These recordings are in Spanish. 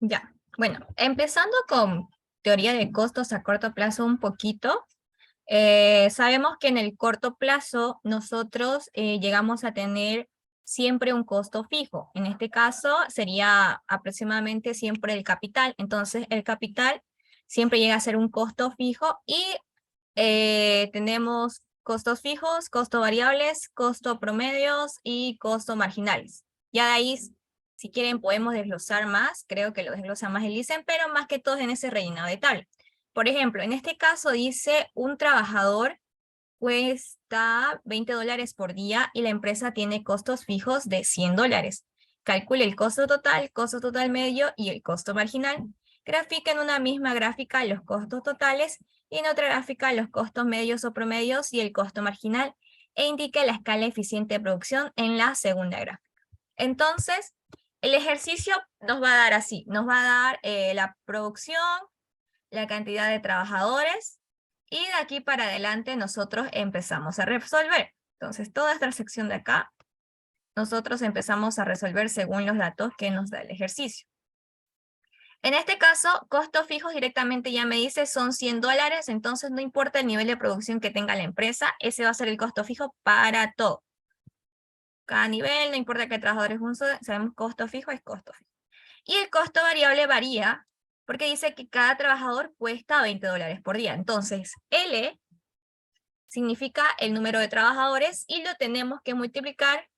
Ya, bueno, empezando con teoría de costos a corto plazo un poquito, sabemos que en el corto plazo nosotros llegamos a tener siempre un costo fijo. En este caso sería aproximadamente siempre el capital. Entonces el capital siempre llega a ser un costo fijo y tenemos costos fijos, costos variables, costos promedios y costos marginales. Ya de ahí, si quieren, podemos desglosar más. Creo que lo desglosa más el ISEN, pero más que todo en ese rellenado de tabla. Por ejemplo, en este caso dice un trabajador cuesta $20 por día y la empresa tiene costos fijos de $100. Calcule el costo total medio y el costo marginal. Grafica en una misma gráfica los costos totales y en otra gráfica los costos medios o promedios y el costo marginal e indique la escala eficiente de producción en la segunda gráfica. Entonces, el ejercicio nos va a dar así, nos va a dar la producción, la cantidad de trabajadores, y de aquí para adelante nosotros empezamos a resolver. Entonces, toda esta sección de acá, nosotros empezamos a resolver según los datos que nos da el ejercicio. En este caso, costos fijos directamente ya me dice son $100, entonces no importa el nivel de producción que tenga la empresa, ese va a ser el costo fijo para todo. Cada nivel, no importa qué trabajadores uso, sabemos costo fijo es costo fijo. Y el costo variable varía porque dice que cada trabajador cuesta $20 por día. Entonces, L significa el número de trabajadores y lo tenemos que multiplicar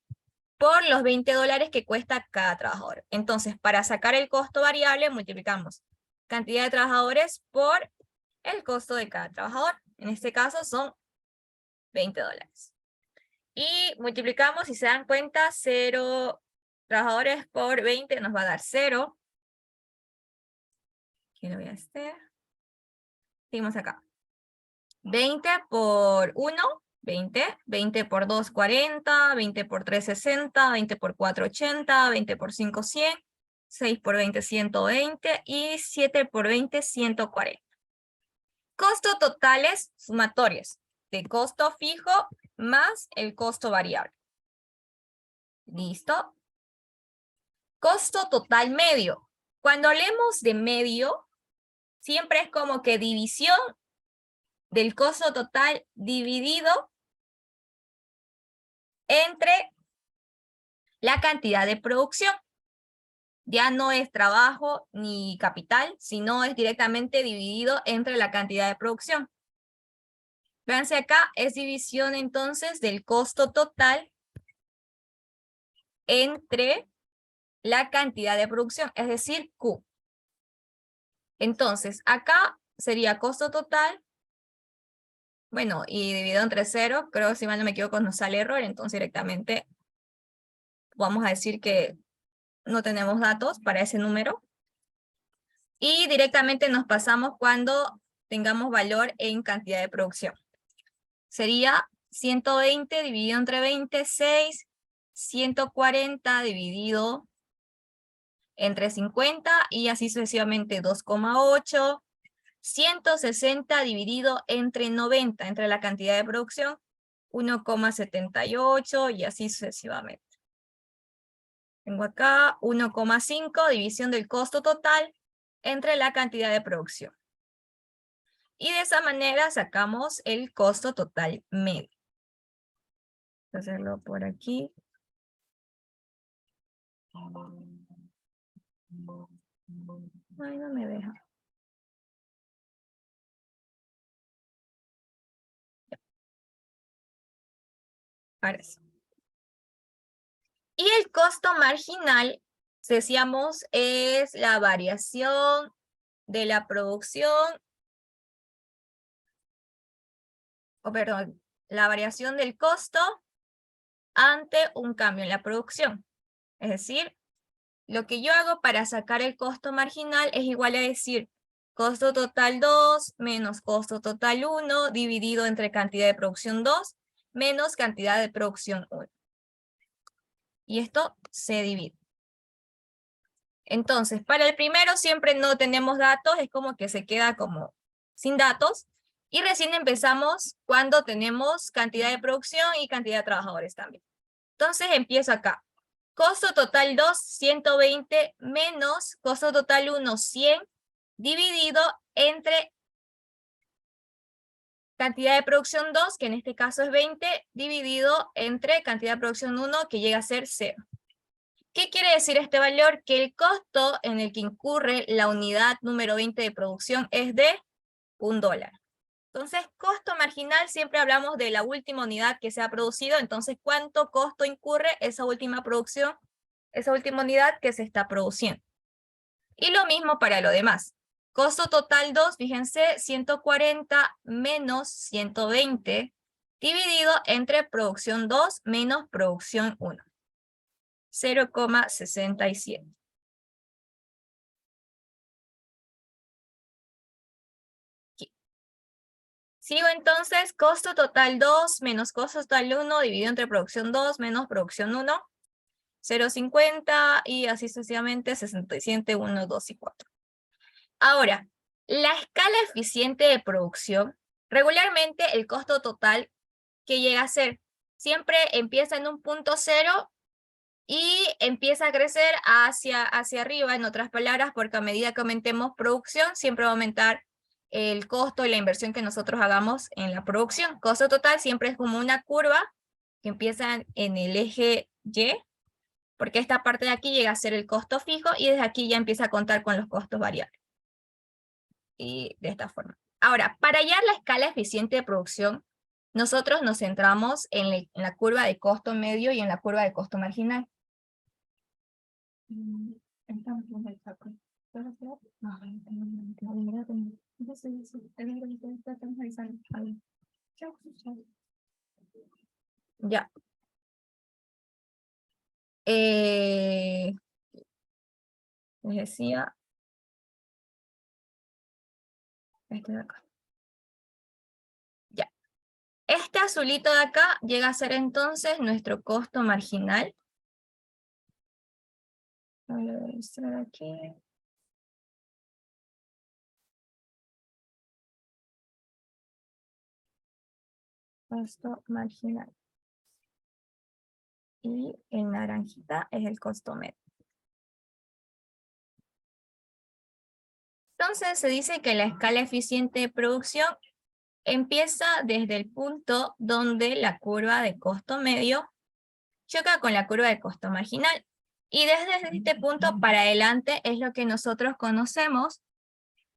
por los $20 que cuesta cada trabajador. Entonces, para sacar el costo variable, multiplicamos cantidad de trabajadores por el costo de cada trabajador. En este caso son $20. Y multiplicamos, si se dan cuenta, 0 trabajadores por 20 nos va a dar 0. Aquí lo voy a hacer. Seguimos acá. 20 por 1, 20. 20 por 2, 40. 20 por 3, 60. 20 por 4, 80. 20 por 5, 100. 6 por 20, 120. Y 7 por 20, 140. Costos totales sumatorios de costo fijo más el costo variable. ¿Listo? Costo total medio. Cuando hablemos de medio, siempre es como que división del costo total dividido entre la cantidad de producción. Ya no es trabajo ni capital, sino es directamente dividido entre la cantidad de producción. Véanse acá, es división entonces del costo total entre la cantidad de producción, es decir, Q. Entonces, acá sería costo total, bueno, y dividido entre 0, creo que si mal no me equivoco nos sale error, entonces directamente vamos a decir que no tenemos datos para ese número. Y directamente nos pasamos cuando tengamos valor en cantidad de producción. Sería 120 dividido entre 26, 140 dividido entre 50 y así sucesivamente 2,8, 160 dividido entre 90, entre la cantidad de producción, 1,78 y así sucesivamente. Tengo acá 1,5 división del costo total entre la cantidad de producción. Y de esa manera sacamos el costo total medio. Voy a hacerlo por aquí. Ay, no me deja. Parece. Y el costo marginal, decíamos, es la variación de la producción, o perdón, la variación del costo ante un cambio en la producción. Es decir, lo que yo hago para sacar el costo marginal es igual a decir costo total 2 menos costo total 1 dividido entre cantidad de producción 2 menos cantidad de producción 1. Y esto se divide. Entonces, para el primero siempre no tenemos datos, es como que se queda como sin datos. Y recién empezamos cuando tenemos cantidad de producción y cantidad de trabajadores también. Entonces empiezo acá. costo total 2, 120 menos costo total 1, 100, dividido entre cantidad de producción 2, que en este caso es 20, dividido entre cantidad de producción 1, que llega a ser 0. ¿Qué quiere decir este valor? Que el costo en el que incurre la unidad número 20 de producción es de $1. Entonces, costo marginal, siempre hablamos de la última unidad que se ha producido, entonces, ¿cuánto costo incurre esa última producción, esa última unidad que se está produciendo? Y lo mismo para lo demás. Costo total 2, fíjense, 140 menos 120, dividido entre producción 2 menos producción 1. 0,67. Sigo entonces, costo total 2 menos costo total 1 dividido entre producción 2 menos producción 1, 0,50 y así sucesivamente 67, 1, 2 y 4. Ahora, la escala eficiente de producción, regularmente el costo total que llega a ser, siempre empieza en un punto cero y empieza a crecer hacia arriba, en otras palabras, porque a medida que aumentemos producción, siempre va a aumentar el costo y la inversión que nosotros hagamos en la producción. Costo total siempre es como una curva que empieza en el eje Y, porque esta parte de aquí llega a ser el costo fijo y desde aquí ya empieza a contar con los costos variables. Y de esta forma. Ahora, para hallar la escala eficiente de producción, nosotros nos centramos en la curva de costo medio y en la curva de costo marginal. Ya. Les decía, este de acá. Ya. Este azulito de acá llega a ser entonces nuestro costo marginal. Voy a registrar aquí. Costo marginal. Y el naranjita es el costo medio. Entonces se dice que la escala eficiente de producción empieza desde el punto donde la curva de costo medio choca con la curva de costo marginal. Y desde este punto para adelante es lo que nosotros conocemos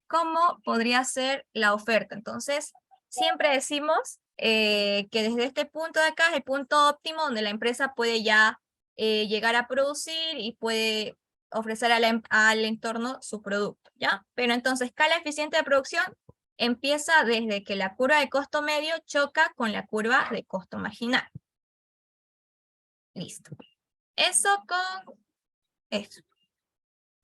como podría ser la oferta. Entonces, siempre decimos que desde este punto de acá es el punto óptimo donde la empresa puede ya llegar a producir y puede ofrecer al entorno su producto, ¿ya? Pero entonces, escala eficiente de producción empieza desde que la curva de costo medio choca con la curva de costo marginal. Listo. Eso con eso.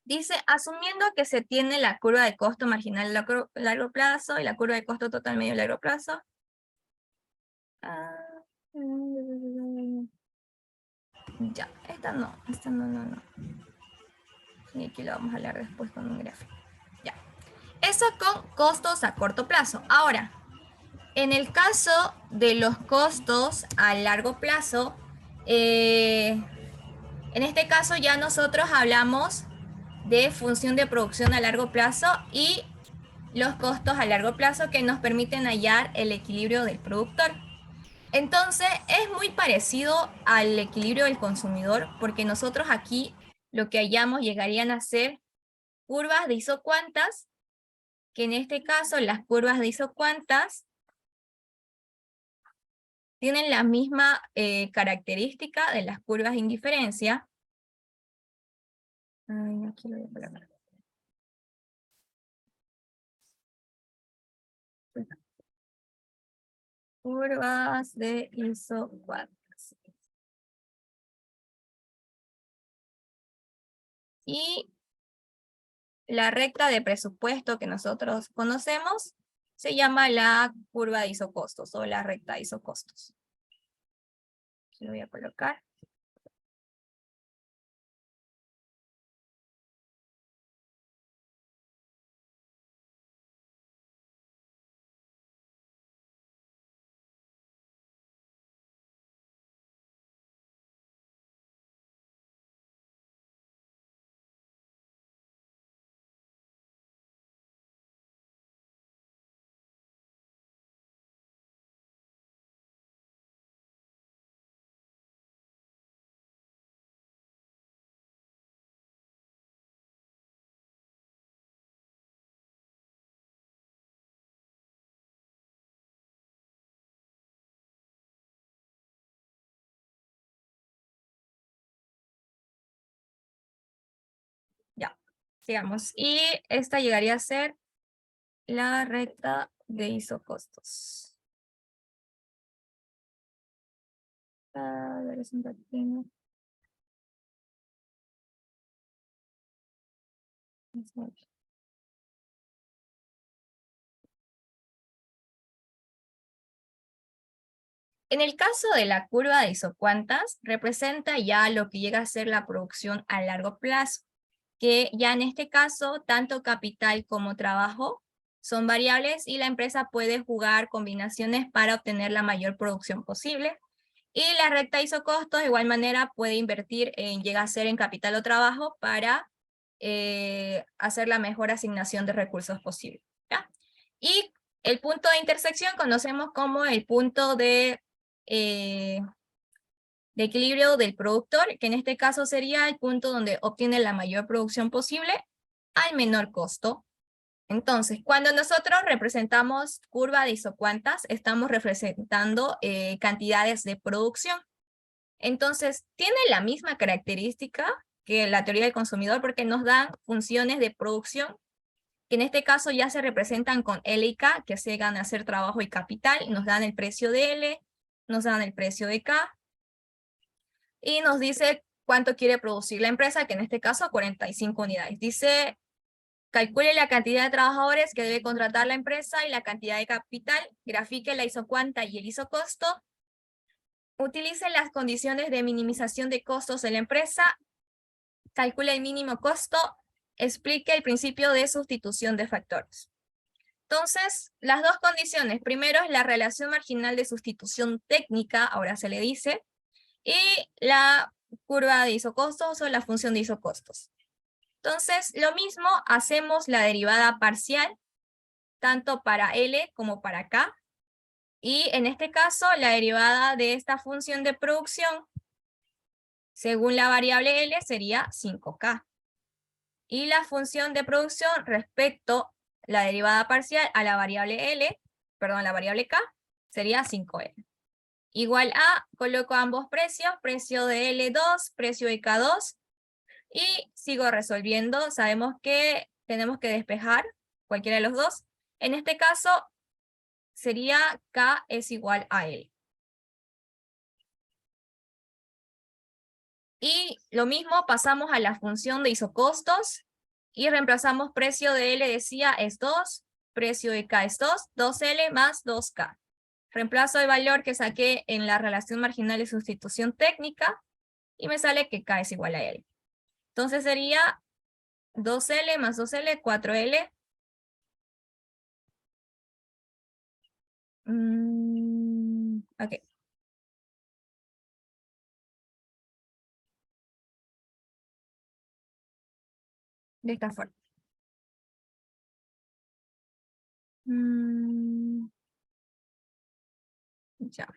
Dice, asumiendo que se tiene la curva de costo marginal a largo plazo y la curva de costo total medio a largo plazo. Ya, esta no. Y aquí lo vamos a hablar después con un gráfico. Ya. Eso con costos a corto plazo. Ahora, en el caso de los costos a largo plazo, en este caso ya nosotros hablamos de función de producción a largo plazo y los costos a largo plazo que nos permiten hallar el equilibrio del productor. Entonces, es muy parecido al equilibrio del consumidor, porque nosotros aquí lo que hallamos llegarían a ser curvas de isocuantas, que en este caso las curvas de isocuantas tienen la misma característica de las curvas de indiferencia. Aquí lo voy a colocar. Curvas de isocuantas. Y la recta de presupuesto que nosotros conocemos se llama la curva de isocostos o la recta de isocostos. Aquí lo voy a colocar. Sigamos. Y esta llegaría a ser la recta de isocostos. A ver, es un ratito. En el caso de la curva de isocuantas, representa ya lo que llega a ser la producción a largo plazo, que ya en este caso, tanto capital como trabajo son variables y la empresa puede jugar combinaciones para obtener la mayor producción posible. Y la recta isocostos, de igual manera, puede invertir en, llega a ser en capital o trabajo para hacer la mejor asignación de recursos posible, ¿ya? Y el punto de intersección conocemos como el punto de equilibrio del productor, que en este caso sería el punto donde obtiene la mayor producción posible al menor costo. Entonces, cuando nosotros representamos curva de isocuantas, estamos representando cantidades de producción. Entonces, tiene la misma característica que la teoría del consumidor porque nos dan funciones de producción, que en este caso ya se representan con L y K, que se gana hacer trabajo y capital, nos dan el precio de L, nos dan el precio de K, y nos dice cuánto quiere producir la empresa, que en este caso 45 unidades. Dice, calcule la cantidad de trabajadores que debe contratar la empresa y la cantidad de capital, grafique la isocuanta y el isocosto, utilice las condiciones de minimización de costos de la empresa, calcule el mínimo costo, explique el principio de sustitución de factores. Entonces, las dos condiciones, primero es la relación marginal de sustitución técnica, ahora se le dice, y la curva de isocostos o la función de isocostos. Entonces, lo mismo, hacemos la derivada parcial, tanto para L como para K, y en este caso, la derivada de esta función de producción, según la variable L, sería 5K. Y la función de producción respecto la derivada parcial a la variable L, perdón, la variable K, sería 5L. Igual a, coloco ambos precios, precio de L2, precio de K2, y sigo resolviendo. Sabemos que tenemos que despejar cualquiera de los dos. En este caso, sería K es igual a L. Y lo mismo pasamos a la función de isocostos y reemplazamos precio de L, decía, es 2, precio de K es 2, 2L más 2K. Reemplazo el valor que saqué en la relación marginal de sustitución técnica y me sale que K es igual a L. Entonces sería 2L más 2L, 4L. Ok. De esta forma. Ya.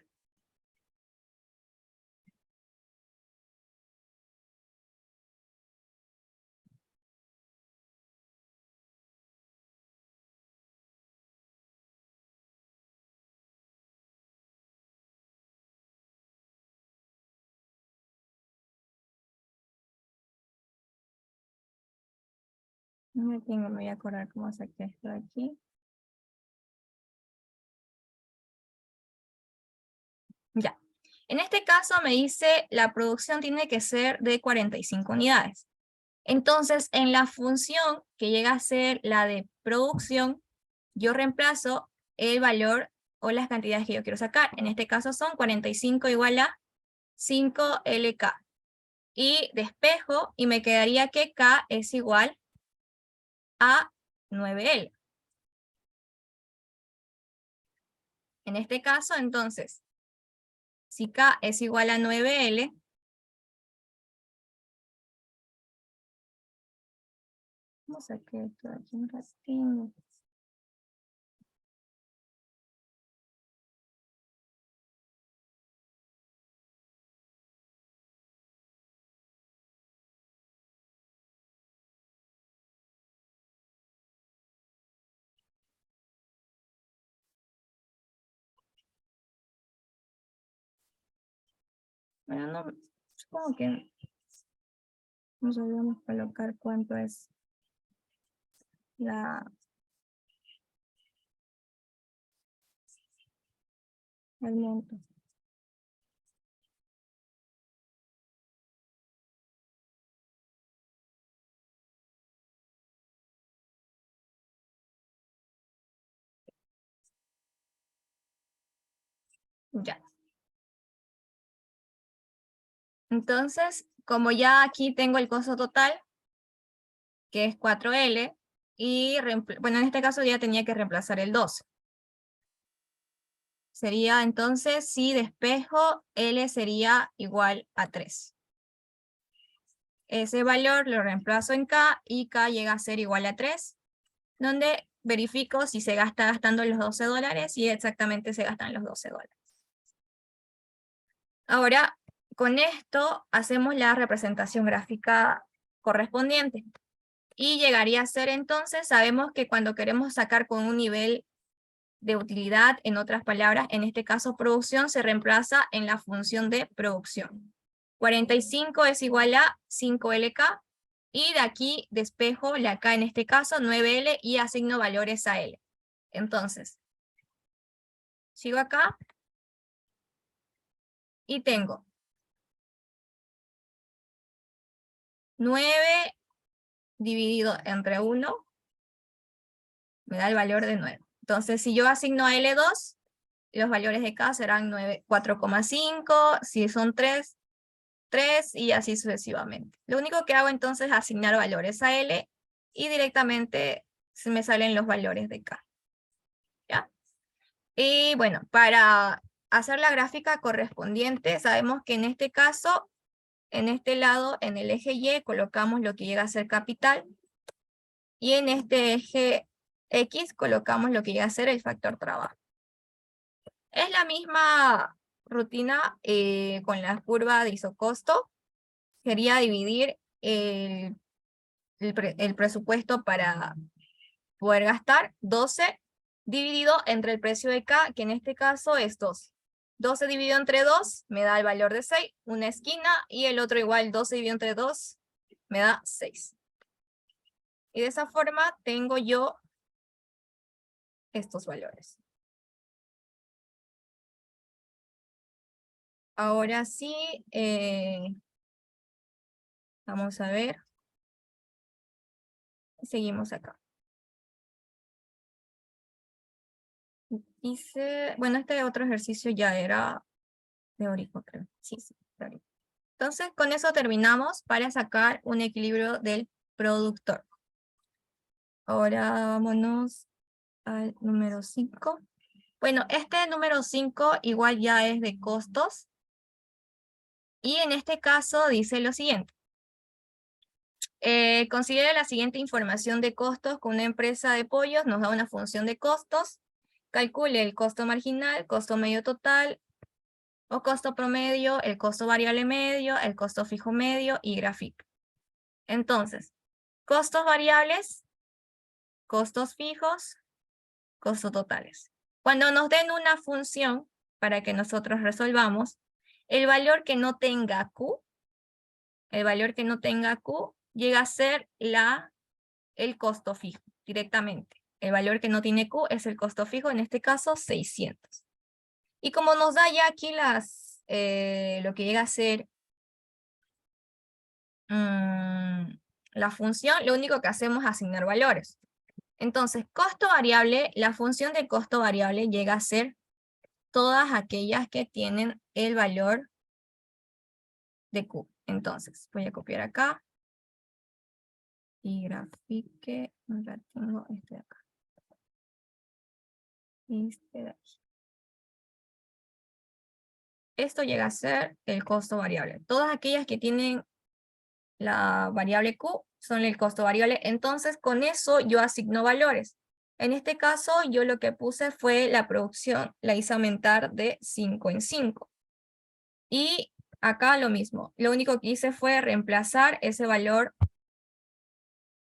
No tengo, me voy a acordar cómo saqué esto de aquí. Ya. En este caso me dice la producción tiene que ser de 45 unidades. Entonces, en la función que llega a ser la de producción, yo reemplazo el valor o las cantidades que yo quiero sacar. En este caso son 45 igual a 5LK. Y despejo y me quedaría que K es igual a 9L. En este caso, entonces, si K es igual a 9L, vamos a sacar esto de aquí un ratito. Bueno, no, supongo que nos olvidamos colocar cuánto es el monto. Ya. Entonces, como ya aquí tengo el costo total, que es 4L, y bueno, en este caso ya tenía que reemplazar el 12. Sería entonces, si despejo, L sería igual a 3. Ese valor lo reemplazo en K y K llega a ser igual a 3, donde verifico si se está gastando los $12 y exactamente se gastan los $12. Ahora, con esto hacemos la representación gráfica correspondiente. Y llegaría a ser entonces, sabemos que cuando queremos sacar con un nivel de utilidad, en otras palabras, en este caso producción, se reemplaza en la función de producción. 45 es igual a 5LK, y de aquí despejo la K en este caso, 9L, y asigno valores a L. Entonces, sigo acá, y tengo 9 dividido entre 1, me da el valor de 9. Entonces, si yo asigno a L2, los valores de K serán 4,5, si son 3, 3 y así sucesivamente. Lo único que hago entonces es asignar valores a L y directamente se me salen los valores de K. ¿Ya? Y bueno, para hacer la gráfica correspondiente, sabemos que en este caso, en este lado, en el eje Y, colocamos lo que llega a ser capital, y en este eje X colocamos lo que llega a ser el factor trabajo. Es la misma rutina con la curva de isocosto. Sería dividir el presupuesto para poder gastar 12 dividido entre el precio de K, que en este caso es 12. 12 dividido entre 2 me da el valor de 6, una esquina, y el otro igual 12 dividido entre 2 me da 6. Y de esa forma tengo yo estos valores. Ahora sí, vamos a ver. Seguimos acá. Dice, bueno, este otro ejercicio ya era teórico, creo. Sí, teórico. Entonces, con eso terminamos para sacar un equilibrio del productor. Ahora vámonos al número 5. Bueno, este número 5 igual ya es de costos. Y en este caso dice lo siguiente. Considera la siguiente información de costos con una empresa de pollos, nos da una función de costos. Calcule el costo marginal, costo medio total, o costo promedio, el costo variable medio, el costo fijo medio y gráfico. Entonces, costos variables, costos fijos, costos totales. Cuando nos den una función para que nosotros resolvamos, el valor que no tenga Q, llega a ser el costo fijo directamente. El valor que no tiene Q es el costo fijo, en este caso 600. Y como nos da ya aquí lo que llega a ser la función, lo único que hacemos es asignar valores. Entonces, costo variable, la función de costo variable llega a ser todas aquellas que tienen el valor de Q. Entonces, voy a copiar acá. Y grafique, ya tengo este de acá. Este de aquí. Esto llega a ser el costo variable. Todas aquellas que tienen la variable Q son el costo variable. Entonces, con eso yo asigno valores. En este caso, yo lo que puse fue la producción, la hice aumentar de 5 en 5. Y acá lo mismo. Lo único que hice fue reemplazar ese valor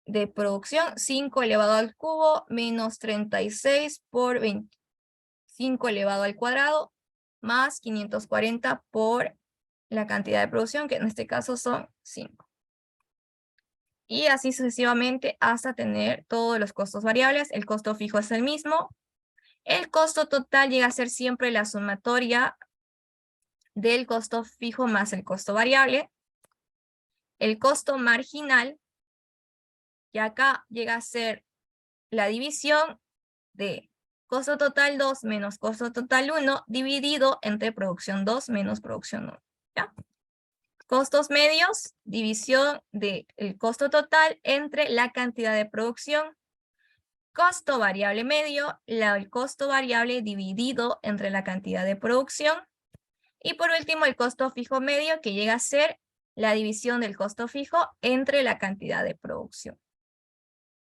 de producción, 5 elevado al cubo, menos 36 por 25 elevado al cuadrado, más 540 por la cantidad de producción, que en este caso son 5. Y así sucesivamente hasta tener todos los costos variables. El costo fijo es el mismo. El costo total llega a ser siempre la sumatoria del costo fijo más el costo variable. El costo marginal, y acá llega a ser la división de costo total 2 menos costo total 1 dividido entre producción 2 menos producción 1. ¿Ya? Costos medios, división del costo total entre la cantidad de producción. Costo variable medio, el costo variable dividido entre la cantidad de producción. Y por último, el costo fijo medio, que llega a ser la división del costo fijo entre la cantidad de producción.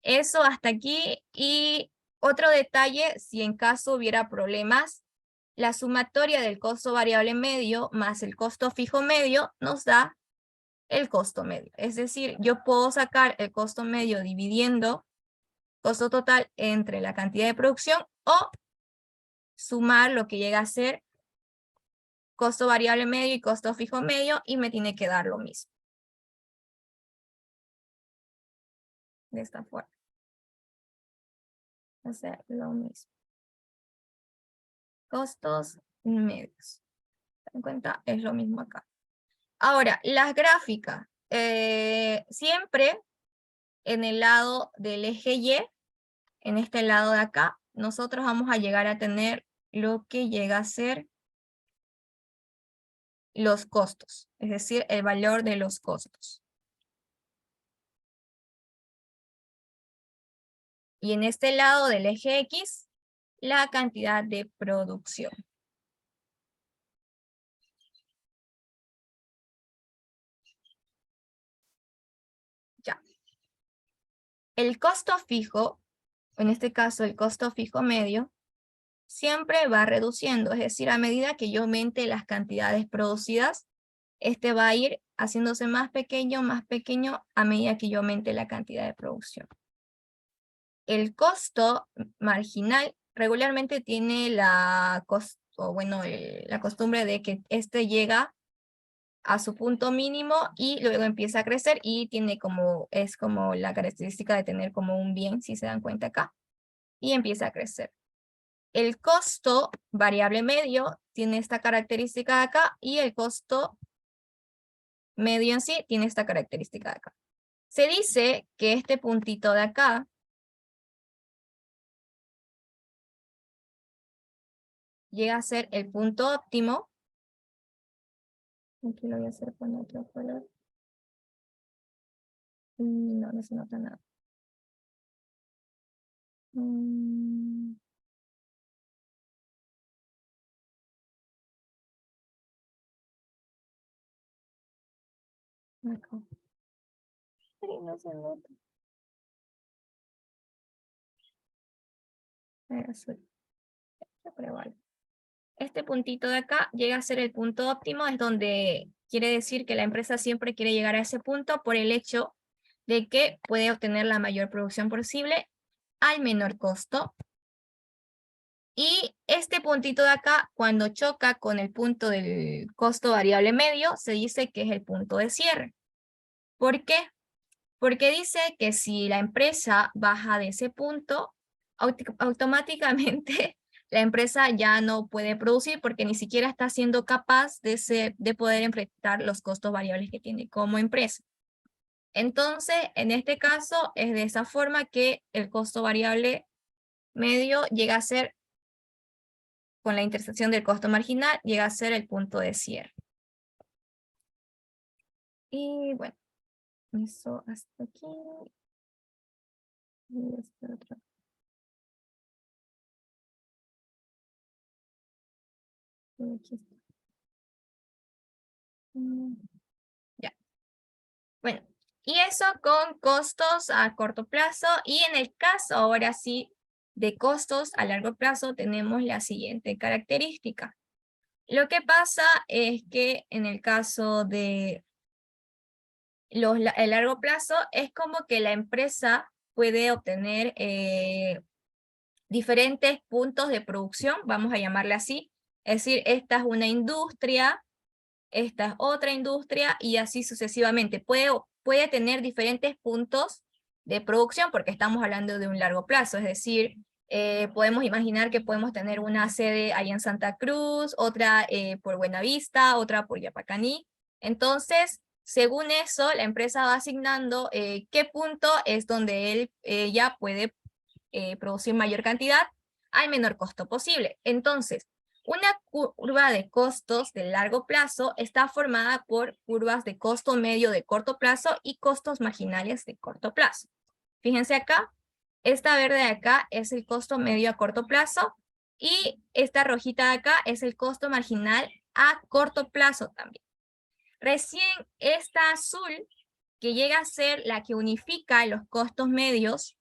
Eso hasta aquí. Y otro detalle, si en caso hubiera problemas, la sumatoria del costo variable medio más el costo fijo medio nos da el costo medio. Es decir, yo puedo sacar el costo medio dividiendo costo total entre la cantidad de producción o sumar lo que llega a ser costo variable medio y costo fijo medio y me tiene que dar lo mismo. De esta forma. Hacer lo mismo. Costos medios. En cuenta, es lo mismo acá. Ahora, las gráficas. Siempre en el lado del eje Y, en este lado de acá, nosotros vamos a llegar a tener lo que llega a ser los costos, es decir, el valor de los costos. Y en este lado del eje X, la cantidad de producción. Ya. El costo fijo, en este caso el costo fijo medio, siempre va reduciendo, es decir, a medida que yo aumente las cantidades producidas, este va a ir haciéndose más pequeño a medida que yo aumente la cantidad de producción. El costo marginal regularmente tiene la costumbre de que este llega a su punto mínimo y luego empieza a crecer y es como la característica de tener como un bien, si se dan cuenta acá, y empieza a crecer. El costo variable medio tiene esta característica de acá y el costo medio en sí tiene esta característica de acá. Se dice que este puntito de acá llega a ser el punto óptimo. Aquí lo voy a hacer con otro color. No, no se nota nada. Acá. Ay, no se nota. Azul. Pero vale. Este puntito de acá llega a ser el punto óptimo, es donde quiere decir que la empresa siempre quiere llegar a ese punto por el hecho de que puede obtener la mayor producción posible al menor costo. Y este puntito de acá, cuando choca con el punto del costo variable medio, se dice que es el punto de cierre. ¿Por qué? Porque dice que si la empresa baja de ese punto, automáticamente la empresa ya no puede producir porque ni siquiera está siendo capaz de poder enfrentar los costos variables que tiene como empresa. Entonces, en este caso, es de esa forma que el costo variable medio llega a ser, con la intersección del costo marginal, llega a ser el punto de cierre. Y bueno, eso hasta aquí. Y este otro. Y aquí está. Ya. Bueno, y eso con costos a corto plazo. Y en el caso, ahora sí, de costos a largo plazo, tenemos la siguiente característica. Lo que pasa es que en el caso de el largo plazo, es como que la empresa puede obtener diferentes puntos de producción, vamos a llamarle así. Es decir, esta es una industria, esta es otra industria y así sucesivamente. Puede puede tener diferentes puntos de producción porque estamos hablando de un largo plazo, es decir, podemos imaginar que podemos tener una sede ahí en Santa Cruz, otra por Buenavista, otra por Yapacaní. Entonces, según eso, la empresa va asignando qué punto es donde él ya puede producir mayor cantidad al menor costo posible. Entonces, una curva de costos de largo plazo está formada por curvas de costo medio de corto plazo y costos marginales de corto plazo. Fíjense acá, esta verde de acá es el costo medio a corto plazo y esta rojita de acá es el costo marginal a corto plazo también. Recién esta azul, que llega a ser la que unifica los costos medios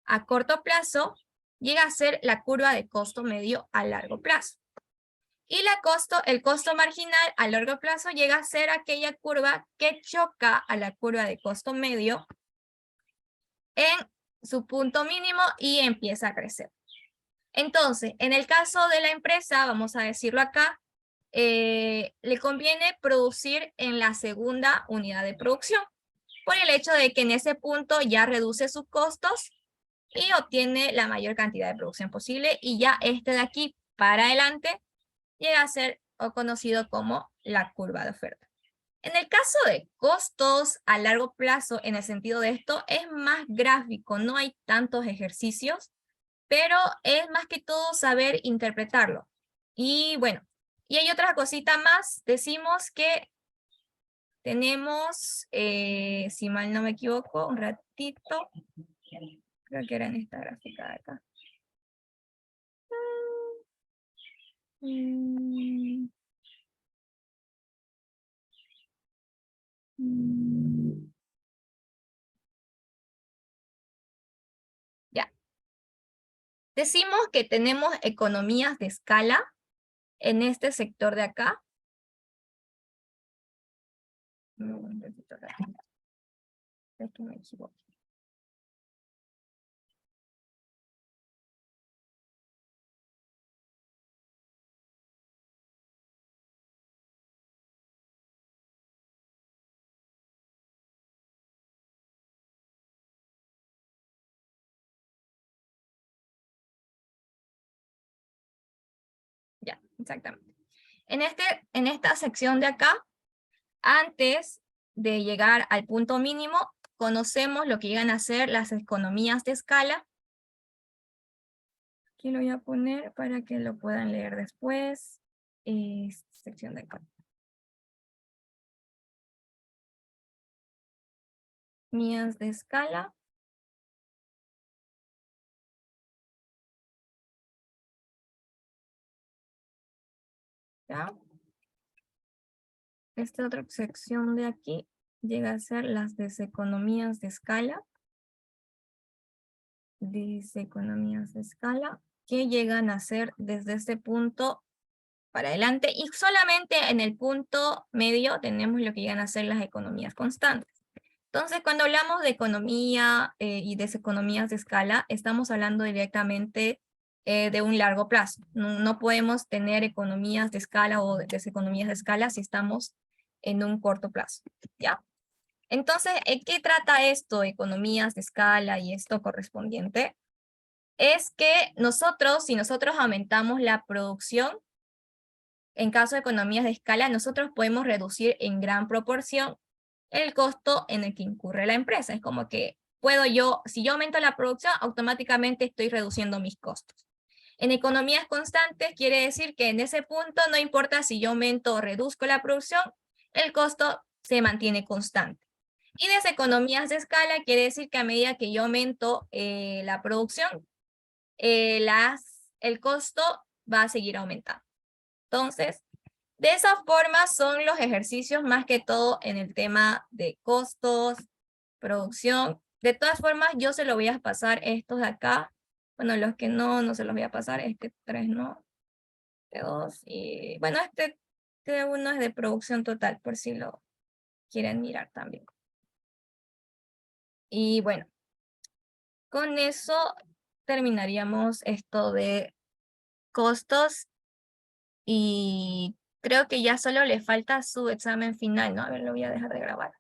a corto plazo, llega a ser la curva de costo medio a largo plazo. Y el costo marginal a largo plazo llega a ser aquella curva que choca a la curva de costo medio en su punto mínimo y empieza a crecer. Entonces, en el caso de la empresa, vamos a decirlo acá, le conviene producir en la segunda unidad de producción, por el hecho de que en ese punto ya reduce sus costos y obtiene la mayor cantidad de producción posible, y ya este de aquí para adelante llega a ser conocido como la curva de oferta. En el caso de costos a largo plazo, en el sentido de esto, es más gráfico, no hay tantos ejercicios, pero es más que todo saber interpretarlo. Y bueno, y hay otra cosita más, decimos que tenemos, si mal no me equivoco, un ratito, creo que era en esta gráfica de acá. Ya. Decimos que tenemos economías de escala en este sector de acá. Es que me equivoco. Ya, exactamente. En esta sección de acá, antes de llegar al punto mínimo, conocemos lo que llegan a ser las economías de escala. Aquí lo voy a poner para que lo puedan leer después. Sección de acá. Economías de escala. ¿Ya? Esta otra sección de aquí llega a ser las deseconomías de escala. Deseconomías de escala, que llegan a ser desde este punto para adelante, y solamente en el punto medio tenemos lo que llegan a ser las economías constantes. Entonces, cuando hablamos de economía y deseconomías de escala, estamos hablando directamente de un largo plazo. No podemos tener economías de escala o deseconomías de escala si estamos en un corto plazo, ¿ya? Entonces, ¿qué trata esto? Economías de escala y esto correspondiente. Es que si nosotros aumentamos la producción, en caso de economías de escala, nosotros podemos reducir en gran proporción el costo en el que incurre la empresa. Es como que si yo aumento la producción, automáticamente estoy reduciendo mis costos. En economías constantes quiere decir que en ese punto no importa si yo aumento o reduzco la producción, el costo se mantiene constante. Y deseconomías de escala quiere decir que a medida que yo aumento la producción, el costo va a seguir aumentando. Entonces, de esa forma son los ejercicios más que todo en el tema de costos, producción. De todas formas, yo se lo voy a pasar estos de acá. Bueno, los que no se los voy a pasar. Este 3 no. Este 2 y... Bueno, este 1 es de producción total, por si lo quieren mirar también. Y bueno, con eso terminaríamos esto de costos y creo que ya solo le falta su examen final, ¿no? A ver, lo voy a dejar de grabar.